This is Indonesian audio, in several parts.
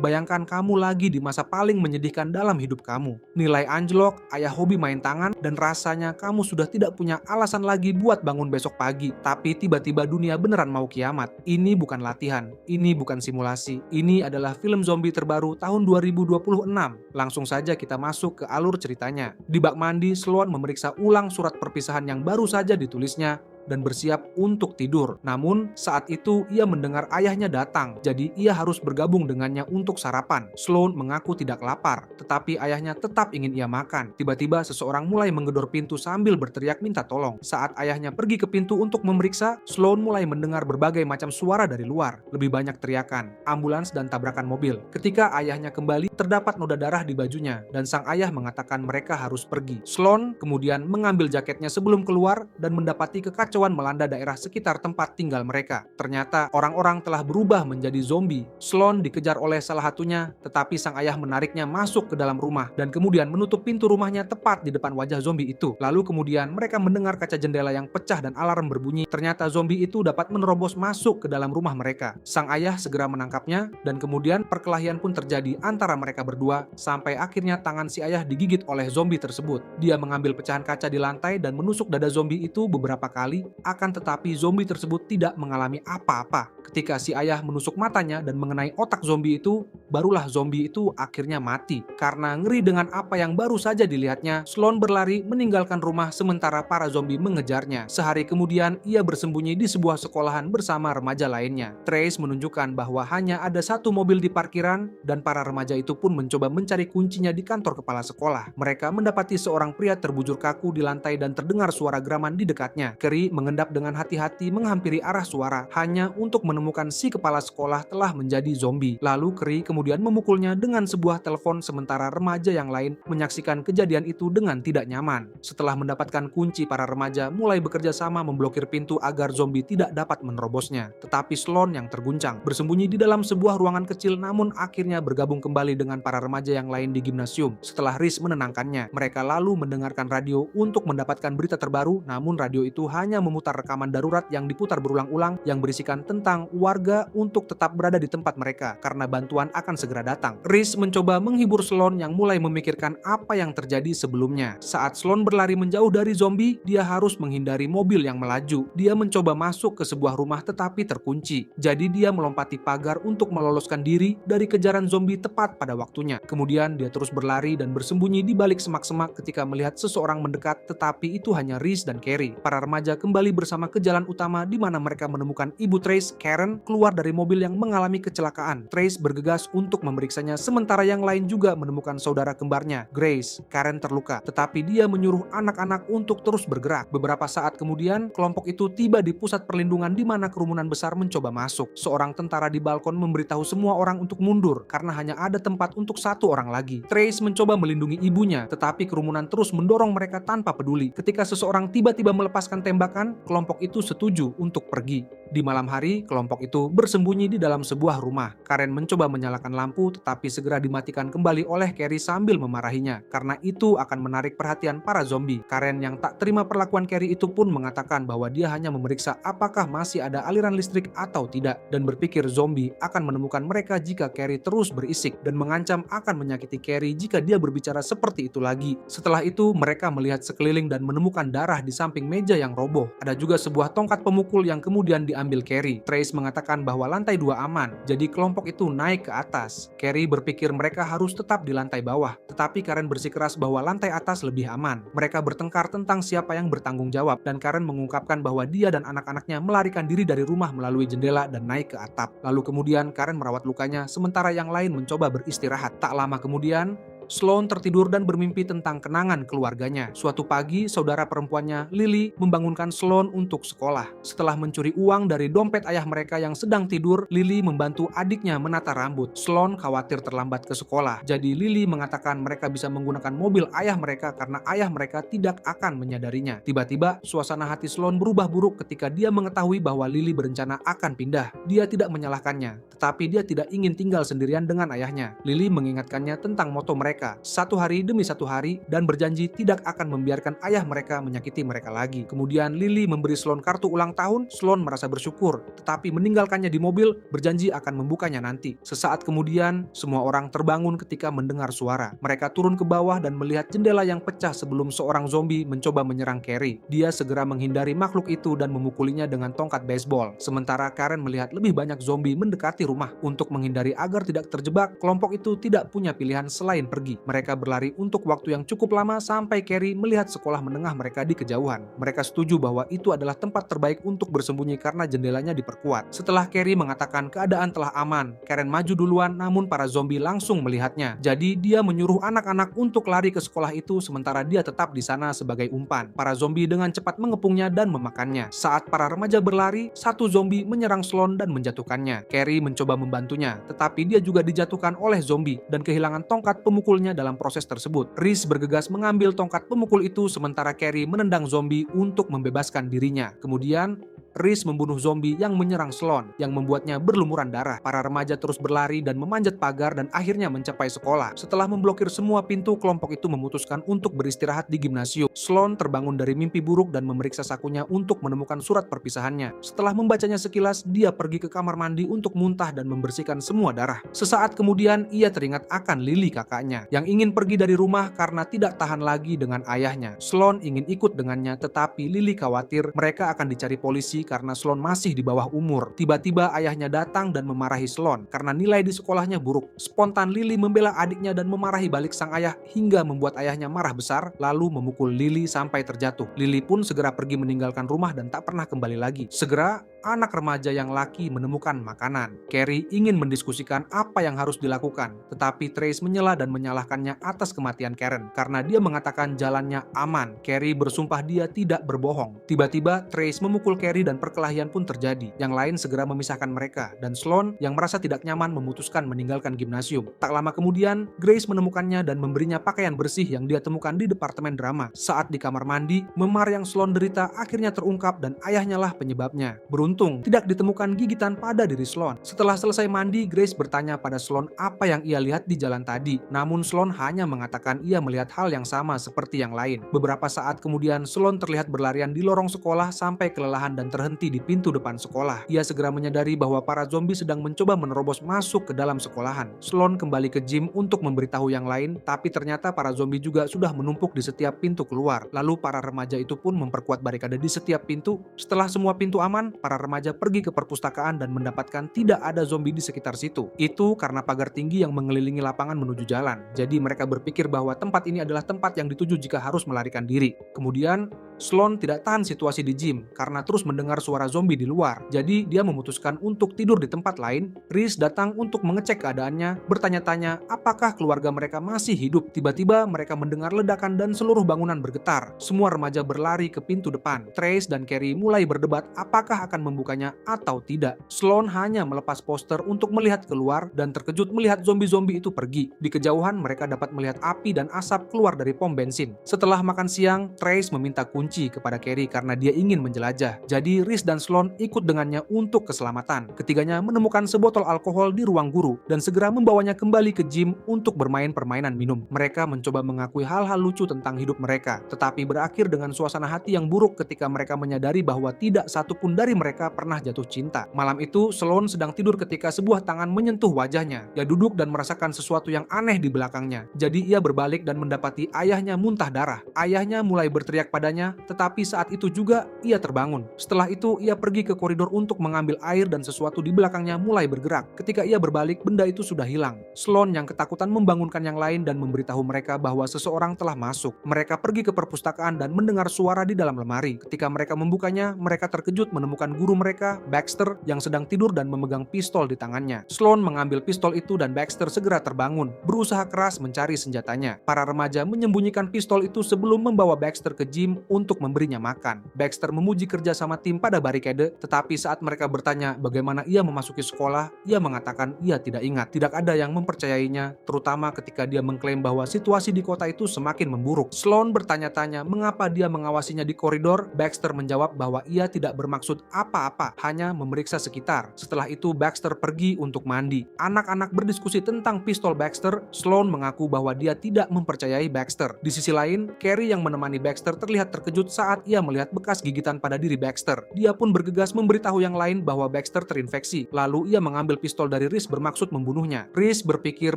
Bayangkan kamu lagi di masa paling menyedihkan dalam hidup kamu. Nilai anjlok, ayah hobi main tangan, dan rasanya kamu sudah tidak punya alasan lagi buat bangun besok pagi. Tapi tiba-tiba dunia beneran mau kiamat. Ini bukan latihan, ini bukan simulasi. Ini adalah film zombie terbaru tahun 2026. Langsung saja kita masuk ke alur ceritanya. Di bak mandi, Sloan memeriksa ulang surat perpisahan yang baru saja ditulisnya dan bersiap untuk tidur. Namun, saat itu ia mendengar ayahnya datang, jadi ia harus bergabung dengannya untuk sarapan. Sloan mengaku tidak lapar, tetapi ayahnya tetap ingin ia makan. Tiba-tiba seseorang mulai menggedor pintu sambil berteriak minta tolong. Saat ayahnya pergi ke pintu untuk memeriksa, Sloan mulai mendengar berbagai macam suara dari luar. Lebih banyak teriakan, ambulans dan tabrakan mobil. Ketika ayahnya kembali, terdapat noda darah di bajunya, dan sang ayah mengatakan mereka harus pergi. Sloan kemudian mengambil jaketnya sebelum keluar dan mendapati kekacauan melanda daerah sekitar tempat tinggal mereka. Ternyata orang-orang telah berubah menjadi zombie. Sloan dikejar oleh salah satunya, tetapi sang ayah menariknya masuk ke dalam rumah dan kemudian menutup pintu rumahnya tepat di depan wajah zombie itu. Lalu kemudian mereka mendengar kaca jendela yang pecah dan alarm berbunyi. Ternyata zombie itu dapat menerobos masuk ke dalam rumah mereka. Sang ayah segera menangkapnya dan kemudian perkelahian pun terjadi antara mereka berdua sampai akhirnya tangan si ayah digigit oleh zombie tersebut. Dia mengambil pecahan kaca di lantai dan menusuk dada zombie itu beberapa kali. Akan tetapi zombie tersebut tidak mengalami apa-apa. Ketika si ayah menusuk matanya dan mengenai otak zombie itu, barulah zombie itu akhirnya mati. Karena ngeri dengan apa yang baru saja dilihatnya, Sloan berlari meninggalkan rumah sementara para zombie mengejarnya. Sehari kemudian, ia bersembunyi di sebuah sekolahan bersama remaja lainnya. Trace menunjukkan bahwa hanya ada satu mobil di parkiran dan para remaja itu pun mencoba mencari kuncinya di kantor kepala sekolah. Mereka mendapati seorang pria terbujur kaku di lantai dan terdengar suara geraman di dekatnya. Carrie mengendap dengan hati-hati menghampiri arah suara hanya untuk menemukan si kepala sekolah telah menjadi zombie. Lalu Carrie kemudian memukulnya dengan sebuah telepon sementara remaja yang lain menyaksikan kejadian itu dengan tidak nyaman. Setelah mendapatkan kunci, para remaja mulai bekerja sama memblokir pintu agar zombie tidak dapat menerobosnya. Tetapi Sloan yang terguncang bersembunyi di dalam sebuah ruangan kecil namun akhirnya bergabung kembali dengan para remaja yang lain di gimnasium. Setelah Reese menenangkannya, mereka lalu mendengarkan radio untuk mendapatkan berita terbaru, namun radio itu hanya memutar rekaman darurat yang diputar berulang-ulang yang berisikan tentang warga untuk tetap berada di tempat mereka karena bantuan akan segera datang. Reese mencoba menghibur Sloan yang mulai memikirkan apa yang terjadi sebelumnya. Saat Sloan berlari menjauh dari zombie, dia harus menghindari mobil yang melaju. Dia mencoba masuk ke sebuah rumah tetapi terkunci. Jadi dia melompati pagar untuk meloloskan diri dari kejaran zombie tepat pada waktunya. Kemudian dia terus berlari dan bersembunyi di balik semak-semak ketika melihat seseorang mendekat, tetapi itu hanya Reese dan Carrie. Para remaja kembali bersama ke jalan utama di mana mereka menemukan ibu Trace, Karen, keluar dari mobil yang mengalami kecelakaan. Trace bergegas untuk memeriksanya sementara yang lain juga menemukan saudara kembarnya, Grace. Karen terluka, tetapi dia menyuruh anak-anak untuk terus bergerak. Beberapa saat kemudian, kelompok itu tiba di pusat perlindungan di mana kerumunan besar mencoba masuk. Seorang tentara di balkon memberitahu semua orang untuk mundur karena hanya ada tempat untuk satu orang lagi. Trace mencoba melindungi ibunya, tetapi kerumunan terus mendorong mereka tanpa peduli. Ketika seseorang tiba-tiba melepaskan tembakan, kelompok itu setuju untuk pergi. Di malam hari, kelompok itu bersembunyi di dalam sebuah rumah. Karen mencoba menyalakan lampu, tetapi segera dimatikan kembali oleh Carrie sambil memarahinya, karena itu akan menarik perhatian para zombie. Karen yang tak terima perlakuan Carrie itu pun mengatakan bahwa dia hanya memeriksa apakah masih ada aliran listrik atau tidak, dan berpikir zombie akan menemukan mereka jika Carrie terus berisik, dan mengancam akan menyakiti Carrie jika dia berbicara seperti itu lagi. Setelah itu, mereka melihat sekeliling dan menemukan darah di samping meja yang roboh. Ada juga sebuah tongkat pemukul yang kemudian diambil Carrie. Trace mengatakan bahwa lantai 2 aman, jadi kelompok itu naik ke atas. Carrie berpikir mereka harus tetap di lantai bawah, tetapi Karen bersikeras bahwa lantai atas lebih aman. Mereka bertengkar tentang siapa yang bertanggung jawab, dan Karen mengungkapkan bahwa dia dan anak-anaknya melarikan diri dari rumah melalui jendela dan naik ke atap. Lalu kemudian Karen merawat lukanya, sementara yang lain mencoba beristirahat. Tak lama kemudian, Sloan tertidur dan bermimpi tentang kenangan keluarganya. Suatu pagi, saudara perempuannya, Lily, membangunkan Sloan untuk sekolah. Setelah mencuri uang dari dompet ayah mereka yang sedang tidur, Lily membantu adiknya menata rambut. Sloan khawatir terlambat ke sekolah. Jadi Lily mengatakan mereka bisa menggunakan mobil ayah mereka karena ayah mereka tidak akan menyadarinya. Tiba-tiba, suasana hati Sloan berubah buruk ketika dia mengetahui bahwa Lily berencana akan pindah. Dia tidak menyalahkannya, tetapi dia tidak ingin tinggal sendirian dengan ayahnya. Lily mengingatkannya tentang moto mereka mereka satu hari demi satu hari dan berjanji tidak akan membiarkan ayah mereka menyakiti mereka lagi. Kemudian Lily memberi Sloan kartu ulang tahun. Sloan merasa bersyukur, tetapi meninggalkannya di mobil, berjanji akan membukanya nanti. Sesaat kemudian, semua orang terbangun ketika mendengar suara. Mereka turun ke bawah dan melihat jendela yang pecah sebelum seorang zombie mencoba menyerang Carrie. Dia segera menghindari makhluk itu dan memukulinya dengan tongkat baseball. Sementara Karen melihat lebih banyak zombie mendekati rumah. Untuk menghindari agar tidak terjebak, kelompok itu tidak punya pilihan selain pergi. Mereka berlari untuk waktu yang cukup lama sampai Carrie melihat sekolah menengah mereka di kejauhan. Mereka setuju bahwa itu adalah tempat terbaik untuk bersembunyi karena jendelanya diperkuat. Setelah Carrie mengatakan keadaan telah aman, Karen maju duluan namun para zombie langsung melihatnya. Jadi dia menyuruh anak-anak untuk lari ke sekolah itu sementara dia tetap di sana sebagai umpan. Para zombie dengan cepat mengepungnya dan memakannya. Saat para remaja berlari, satu zombie menyerang Sloan dan menjatuhkannya. Carrie mencoba membantunya, tetapi dia juga dijatuhkan oleh zombie dan kehilangan tongkat pemukulnya dalam proses tersebut. Reese bergegas mengambil tongkat pemukul itu sementara Carrie menendang zombie untuk membebaskan dirinya. Kemudian Reese membunuh zombie yang menyerang Sloan, yang membuatnya berlumuran darah. Para remaja terus berlari dan memanjat pagar dan akhirnya mencapai sekolah. Setelah memblokir semua pintu, kelompok itu memutuskan untuk beristirahat di gimnasium. Sloan terbangun dari mimpi buruk dan memeriksa sakunya untuk menemukan surat perpisahannya. Setelah membacanya sekilas, dia pergi ke kamar mandi untuk muntah dan membersihkan semua darah. Sesaat kemudian, ia teringat akan Lily kakaknya, yang ingin pergi dari rumah karena tidak tahan lagi dengan ayahnya. Sloan ingin ikut dengannya, tetapi Lily khawatir mereka akan dicari polisi karena Sloan masih di bawah umur. Tiba-tiba ayahnya datang dan memarahi Sloan karena nilai di sekolahnya buruk. Spontan Lily membela adiknya dan memarahi balik sang ayah hingga membuat ayahnya marah besar lalu memukul Lily sampai terjatuh. Lily pun segera pergi meninggalkan rumah dan tak pernah kembali lagi. Segera anak remaja yang laki menemukan makanan. Carrie ingin mendiskusikan apa yang harus dilakukan, tetapi Trace menyela dan menyalahkannya atas kematian Karen karena dia mengatakan jalannya aman. Carrie bersumpah dia tidak berbohong. Tiba-tiba Trace memukul Carrie dan perkelahian pun terjadi. Yang lain segera memisahkan mereka dan Sloan yang merasa tidak nyaman memutuskan meninggalkan gimnasium. Tak lama kemudian, Grace menemukannya dan memberinya pakaian bersih yang dia temukan di departemen drama. Saat di kamar mandi, memar yang Sloan derita akhirnya terungkap dan ayahnya lah penyebabnya. Beruntung, tidak ditemukan gigitan pada diri Sloan. Setelah selesai mandi, Grace bertanya pada Sloan apa yang ia lihat di jalan tadi. Namun Sloan hanya mengatakan ia melihat hal yang sama seperti yang lain. Beberapa saat kemudian, Sloan terlihat berlarian di lorong sekolah sampai kelelahan dan terhenti di pintu depan sekolah. Ia segera menyadari bahwa para zombie sedang mencoba menerobos masuk ke dalam sekolahan. Sloan kembali ke gym untuk memberitahu yang lain, tapi ternyata para zombie juga sudah menumpuk di setiap pintu keluar. Lalu para remaja itu pun memperkuat barikade di setiap pintu. Setelah semua pintu aman, para remaja pergi ke perpustakaan dan mendapatkan tidak ada zombie di sekitar situ. Itu karena pagar tinggi yang mengelilingi lapangan menuju jalan. Jadi mereka berpikir bahwa tempat ini adalah tempat yang dituju jika harus melarikan diri. Kemudian Sloan tidak tahan situasi di gym karena terus mendengar suara zombie di luar. Jadi dia memutuskan untuk tidur di tempat lain. Reese datang untuk mengecek keadaannya, bertanya-tanya apakah keluarga mereka masih hidup. Tiba-tiba mereka mendengar ledakan dan seluruh bangunan bergetar. Semua remaja berlari ke pintu depan. Trace dan Carrie mulai berdebat apakah akan membukanya atau tidak. Sloan hanya melepas poster untuk melihat keluar dan terkejut melihat zombie-zombie itu pergi. Di kejauhan mereka dapat melihat api dan asap keluar dari pom bensin. Setelah makan siang, Trace meminta kunci kepada Carrie karena dia ingin menjelajah. Jadi Reese dan Sloan ikut dengannya untuk keselamatan. Ketiganya menemukan sebotol alkohol di ruang guru dan segera membawanya kembali ke gym untuk bermain permainan minum. Mereka mencoba mengakui hal-hal lucu tentang hidup mereka, tetapi berakhir dengan suasana hati yang buruk ketika mereka menyadari bahwa tidak satupun dari mereka pernah jatuh cinta. Malam itu, Sloan sedang tidur ketika sebuah tangan menyentuh wajahnya. Dia duduk dan merasakan sesuatu yang aneh di belakangnya. Jadi ia berbalik dan mendapati ayahnya muntah darah. Ayahnya mulai berteriak padanya, tetapi saat itu juga ia terbangun. Setelah itu ia pergi ke koridor untuk mengambil air dan sesuatu di belakangnya mulai bergerak. Ketika ia berbalik, benda itu sudah hilang. Sloan yang ketakutan membangunkan yang lain dan memberitahu mereka bahwa seseorang telah masuk. Mereka pergi ke perpustakaan dan mendengar suara di dalam lemari. Ketika mereka membukanya, mereka terkejut menemukan guru mereka, Baxter, yang sedang tidur dan memegang pistol di tangannya. Sloan mengambil pistol itu dan Baxter segera terbangun, berusaha keras mencari senjatanya. Para remaja menyembunyikan pistol itu sebelum membawa Baxter ke gym untuk memberinya makan. Baxter memuji kerja sama tim pada barikade, tetapi saat mereka bertanya bagaimana ia memasuki sekolah, ia mengatakan ia tidak ingat. Tidak ada yang mempercayainya, terutama ketika dia mengklaim bahwa situasi di kota itu semakin memburuk. Sloan bertanya-tanya mengapa dia mengawasinya di koridor. Baxter menjawab bahwa ia tidak bermaksud apa-apa, hanya memeriksa sekitar. Setelah itu Baxter pergi untuk mandi. Anak-anak berdiskusi tentang pistol Baxter. Sloan mengaku bahwa dia tidak mempercayai Baxter. Di sisi lain, Carrie yang menemani Baxter terlihat terkejut saat ia melihat bekas gigitan pada diri Baxter. Dia pun bergegas memberitahu yang lain bahwa Baxter terinfeksi. Lalu ia mengambil pistol dari Reese bermaksud membunuhnya. Reese berpikir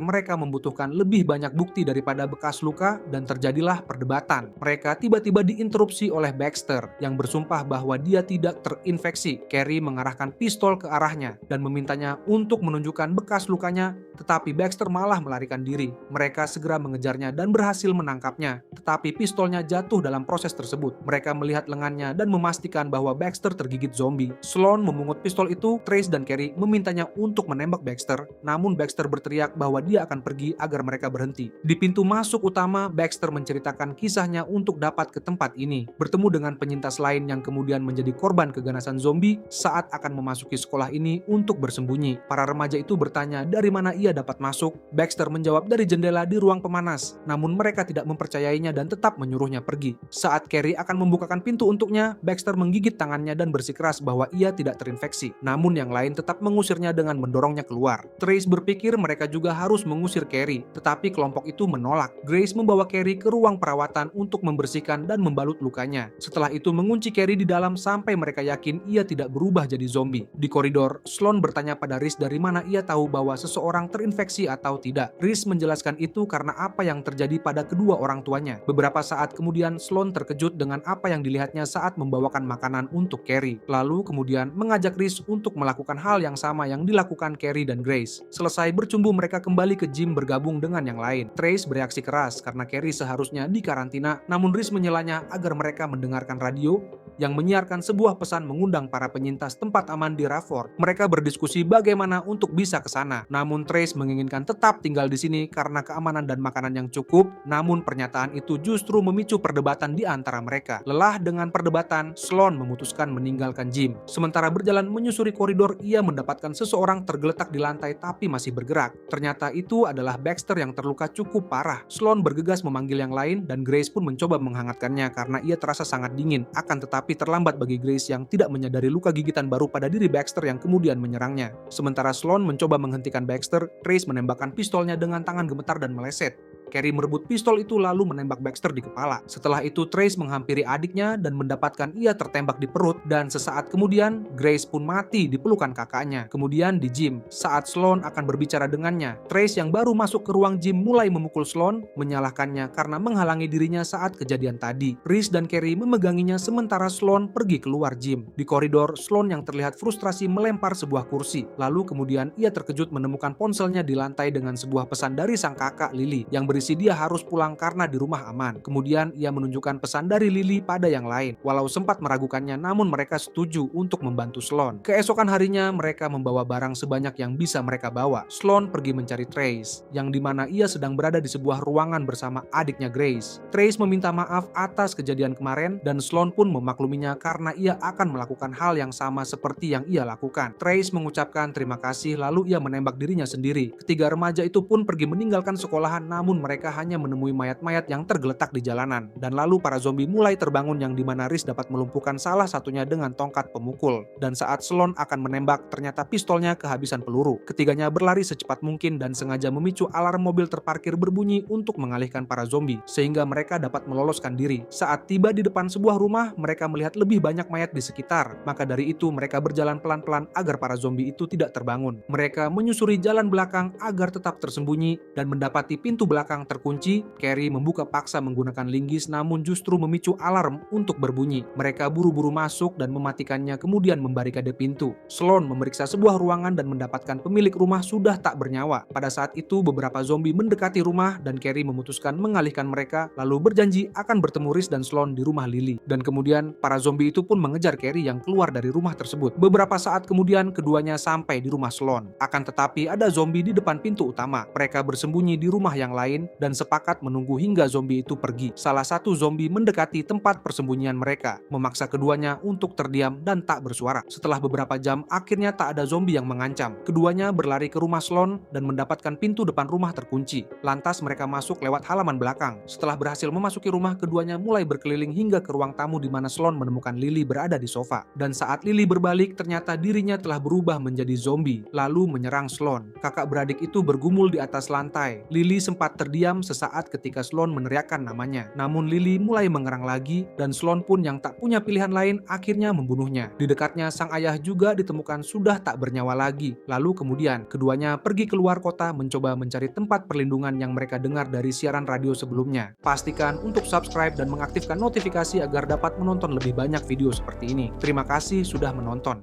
mereka membutuhkan lebih banyak bukti daripada bekas luka dan terjadilah perdebatan. Mereka tiba-tiba diinterupsi oleh Baxter yang bersumpah bahwa dia tidak terinfeksi. Carrie mengarahkan pistol ke arahnya dan memintanya untuk menunjukkan bekas lukanya, tetapi Baxter malah melarikan diri. Mereka segera mengejarnya dan berhasil menangkapnya, tetapi pistolnya jatuh dalam proses tersebut. Mereka melihat lengannya dan memastikan bahwa Baxter tergigit zombie. Sloan memungut pistol itu. Trace dan Carrie memintanya untuk menembak Baxter, namun Baxter berteriak bahwa dia akan pergi agar mereka berhenti. Di pintu masuk utama, Baxter menceritakan kisahnya untuk dapat ke tempat ini, bertemu dengan penyintas lain yang kemudian menjadi korban keganasan zombie saat akan memasuki sekolah ini untuk bersembunyi. Para remaja itu bertanya dari mana ia dapat masuk. Baxter menjawab dari jendela di ruang pemanas, namun mereka tidak mempercayainya dan tetap menyuruhnya pergi. Saat Carrie akan membukakan pintu untuknya, Baxter menggigit tangannya dan bersikeras bahwa ia tidak terinfeksi. Namun yang lain tetap mengusirnya dengan mendorongnya keluar. Trace berpikir mereka juga harus mengusir Carrie, tetapi kelompok itu menolak. Grace membawa Carrie ke ruang perawatan untuk membersihkan dan membalut lukanya. Setelah itu mengunci Carrie di dalam sampai mereka yakin ia tidak berubah jadi zombie. Di koridor, Sloan bertanya pada Reese dari mana ia tahu bahwa seseorang terinfeksi atau tidak. Reese menjelaskan itu karena apa yang terjadi pada kedua orang tuanya. Beberapa saat kemudian, Sloan terkejut dengan apa yang dilihatnya saat membawakan makanan untuk Carrie. Lalu kemudian mengajak Reese untuk melakukan hal yang sama yang dilakukan Carrie dan Grace. Selesai bercumbu, mereka kembali ke gym bergabung dengan yang lain. Trace bereaksi keras karena Carrie seharusnya dikarantina, namun Reese menyelanya agar mereka mendengarkan radio yang menyiarkan sebuah pesan mengundang para penyintas tempat aman di Rafford. Mereka berdiskusi bagaimana untuk bisa ke sana. Namun Trace menginginkan tetap tinggal di sini karena keamanan dan makanan yang cukup. Namun pernyataan itu justru memicu perdebatan di antara mereka. Lelah dengan perdebatan, Sloan memutuskan meninggalkan gym. Sementara berjalan menyusuri koridor, ia mendapatkan seseorang tergeletak di lantai tapi masih bergerak. Ternyata itu adalah Baxter yang terluka cukup parah. Sloan bergegas memanggil yang lain dan Grace pun mencoba menghangatkannya karena ia terasa sangat dingin. Akan tetapi terlambat bagi Grace yang tidak menyadari luka gigitan baru pada diri Baxter yang kemudian menyerangnya. Sementara Sloan mencoba menghentikan Baxter, Trace menembakkan pistolnya dengan tangan gemetar dan meleset. Carrie merebut pistol itu lalu menembak Baxter di kepala. Setelah itu Trace menghampiri adiknya dan mendapatkan ia tertembak di perut, dan sesaat kemudian Grace pun mati di pelukan kakaknya. Kemudian di gym, saat Sloan akan berbicara dengannya, Trace yang baru masuk ke ruang gym mulai memukul Sloan, menyalahkannya karena menghalangi dirinya saat kejadian tadi. Reese dan Carrie memeganginya sementara Sloan pergi keluar gym. Di koridor, Sloan yang terlihat frustrasi melempar sebuah kursi. Lalu kemudian ia terkejut menemukan ponselnya di lantai dengan sebuah pesan dari sang kakak Lily yang berisi dia harus pulang karena di rumah aman. Kemudian ia menunjukkan pesan dari Lily pada yang lain. Walau sempat meragukannya, namun mereka setuju untuk membantu Sloan. Keesokan harinya mereka membawa barang sebanyak yang bisa mereka bawa. Sloan pergi mencari Trace, yang dimana ia sedang berada di sebuah ruangan bersama adiknya Grace. Trace meminta maaf atas kejadian kemarin dan Sloan pun memakluminya karena ia akan melakukan hal yang sama seperti yang ia lakukan. Trace mengucapkan terima kasih lalu ia menembak dirinya sendiri. Ketiga remaja itu pun pergi meninggalkan sekolahan, namun mereka hanya menemui mayat-mayat yang tergeletak di jalanan. Dan lalu para zombie mulai terbangun yang dimana Reese dapat melumpuhkan salah satunya dengan tongkat pemukul. Dan saat Sloan akan menembak, ternyata pistolnya kehabisan peluru. Ketiganya berlari secepat mungkin dan sengaja memicu alarm mobil terparkir berbunyi untuk mengalihkan para zombie, sehingga mereka dapat meloloskan diri. Saat tiba di depan sebuah rumah, mereka melihat lebih banyak mayat di sekitar. Maka dari itu mereka berjalan pelan-pelan agar para zombie itu tidak terbangun. Mereka menyusuri jalan belakang agar tetap tersembunyi dan mendapati pintu belakang terkunci. Carrie membuka paksa menggunakan linggis namun justru memicu alarm untuk berbunyi. Mereka buru-buru masuk dan mematikannya kemudian membarikade pintu. Sloan memeriksa sebuah ruangan dan mendapatkan pemilik rumah sudah tak bernyawa. Pada saat itu beberapa zombie mendekati rumah dan Carrie memutuskan mengalihkan mereka lalu berjanji akan bertemu Reese dan Sloan di rumah Lily. Dan kemudian para zombie itu pun mengejar Carrie yang keluar dari rumah tersebut. Beberapa saat kemudian keduanya sampai di rumah Sloan. Akan tetapi ada zombie di depan pintu utama. Mereka bersembunyi di rumah yang lain diem dan sepakat menunggu hingga zombie itu pergi. Salah satu zombie mendekati tempat persembunyian mereka, memaksa keduanya untuk terdiam dan tak bersuara. Setelah beberapa jam, akhirnya tak ada zombie yang mengancam. Keduanya berlari ke rumah Sloan dan mendapatkan pintu depan rumah terkunci. Lantas mereka masuk lewat halaman belakang. Setelah berhasil memasuki rumah, keduanya mulai berkeliling hingga ke ruang tamu di mana Sloan menemukan Lily berada di sofa. Dan saat Lily berbalik, ternyata dirinya telah berubah menjadi zombie, lalu menyerang Sloan. Kakak beradik itu bergumul di atas lantai. Lily sempat terdiam sesaat ketika Sloan meneriakkan namanya. Namun Lily mulai mengerang lagi dan Sloan pun yang tak punya pilihan lain akhirnya membunuhnya. Di dekatnya sang ayah juga ditemukan sudah tak bernyawa lagi. Lalu kemudian keduanya pergi keluar kota mencoba mencari tempat perlindungan yang mereka dengar dari siaran radio sebelumnya. Pastikan untuk subscribe dan mengaktifkan notifikasi agar dapat menonton lebih banyak video seperti ini. Terima kasih sudah menonton.